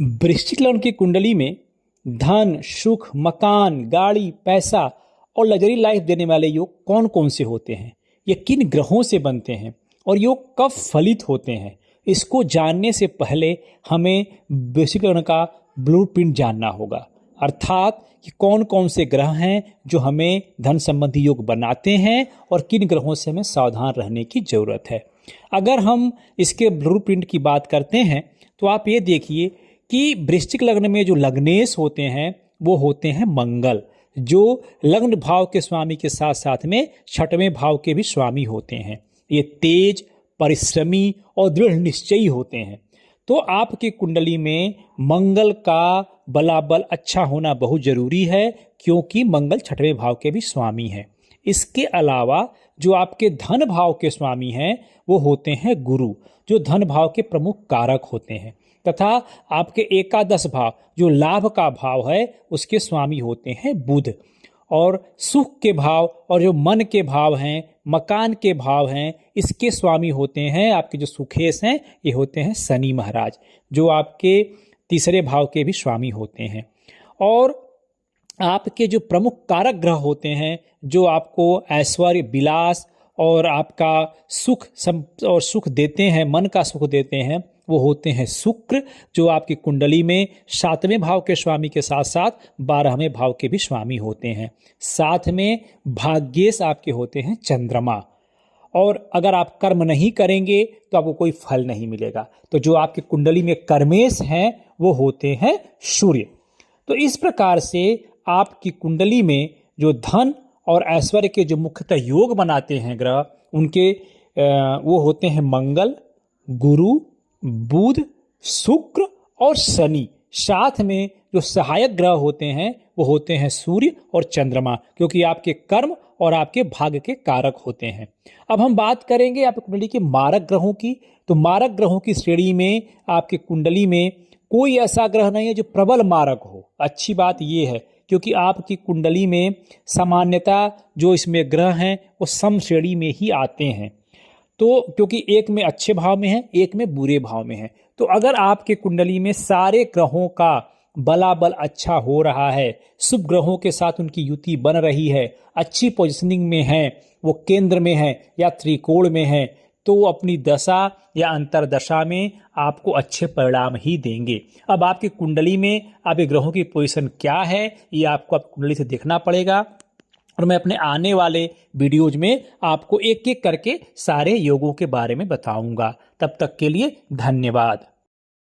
वृश्चिक लग्न की कुंडली में धन, सुख, मकान, गाड़ी, पैसा और लग्जरी लाइफ देने वाले योग कौन कौन से होते हैं, ये किन ग्रहों से बनते हैं और योग कब फलित होते हैं, इसको जानने से पहले हमें वृश्चिक लग्न का ब्लूप्रिंट जानना होगा। अर्थात कि कौन कौन से ग्रह हैं जो हमें धन संबंधी योग बनाते हैं और किन ग्रहों से हमें सावधान रहने की जरूरत है। अगर हम इसके ब्लूप्रिंट की बात करते हैं तो आप ये देखिए कि वृश्चिक लग्न में जो लग्नेश होते हैं वो होते हैं मंगल, जो लग्न भाव के स्वामी के साथ साथ में छठवें भाव के भी स्वामी होते हैं। ये तेज, परिश्रमी और दृढ़ निश्चयी होते हैं। तो आपकी कुंडली में मंगल का बलाबल अच्छा होना बहुत जरूरी है, क्योंकि मंगल छठवें भाव के भी स्वामी हैं। इसके अलावा जो आपके धन भाव के स्वामी हैं वो होते हैं गुरु, जो धन भाव के प्रमुख कारक होते हैं, तथा आपके एकादश भाव जो लाभ का भाव है उसके स्वामी होते हैं बुध। और सुख के भाव और जो मन के भाव हैं, मकान के भाव हैं, इसके स्वामी होते हैं आपके जो सुखेश हैं, ये होते हैं शनि महाराज, जो आपके तीसरे भाव के भी स्वामी होते हैं। और आपके जो प्रमुख कारक ग्रह होते हैं जो आपको ऐश्वर्य, विलास और आपका सुख देते हैं, मन का सुख देते हैं, वो होते हैं शुक्र, जो आपकी कुंडली में सातवें भाव के स्वामी के साथ साथ 12वें भाव के भी स्वामी होते हैं। साथ में भाग्येश आपके होते हैं चंद्रमा। और अगर आप कर्म नहीं करेंगे तो आपको कोई फल नहीं मिलेगा। तो जो आपकी कुंडली में कर्मेश हैं वो होते हैं सूर्य। तो इस प्रकार से आपकी कुंडली में जो धन और ऐश्वर्य के जो मुख्यतः योग बनाते हैं ग्रह, उनके वो होते हैं मंगल, गुरु, बुध, शुक्र और शनि। साथ में जो सहायक ग्रह होते हैं वो होते हैं सूर्य और चंद्रमा, क्योंकि आपके कर्म और आपके भाग्य के कारक होते हैं। अब हम बात करेंगे आपकी कुंडली के मारक ग्रहों की। तो मारक ग्रहों की श्रेणी में आपकी कुंडली में कोई ऐसा ग्रह नहीं है जो प्रबल मारक हो। अच्छी बात ये है, क्योंकि आपकी कुंडली में सामान्यता जो इसमें ग्रह हैं वो सम श्रेणी में ही आते हैं। तो क्योंकि एक में अच्छे भाव में है, एक में बुरे भाव में है। तो अगर आपके कुंडली में सारे ग्रहों का बलाबल अच्छा हो रहा है, शुभ ग्रहों के साथ उनकी युति बन रही है, अच्छी पोजीशनिंग में है, वो केंद्र में है या त्रिकोण में है, तो अपनी दशा या अंतरदशा में आपको अच्छे परिणाम ही देंगे। अब आपकी कुंडली में आपके ग्रहों की पोजीशन क्या है, ये आपको आपकी कुंडली से देखना पड़ेगा। और मैं अपने आने वाले वीडियोज में आपको एक एक करके सारे योगों के बारे में बताऊंगा। तब तक के लिए धन्यवाद।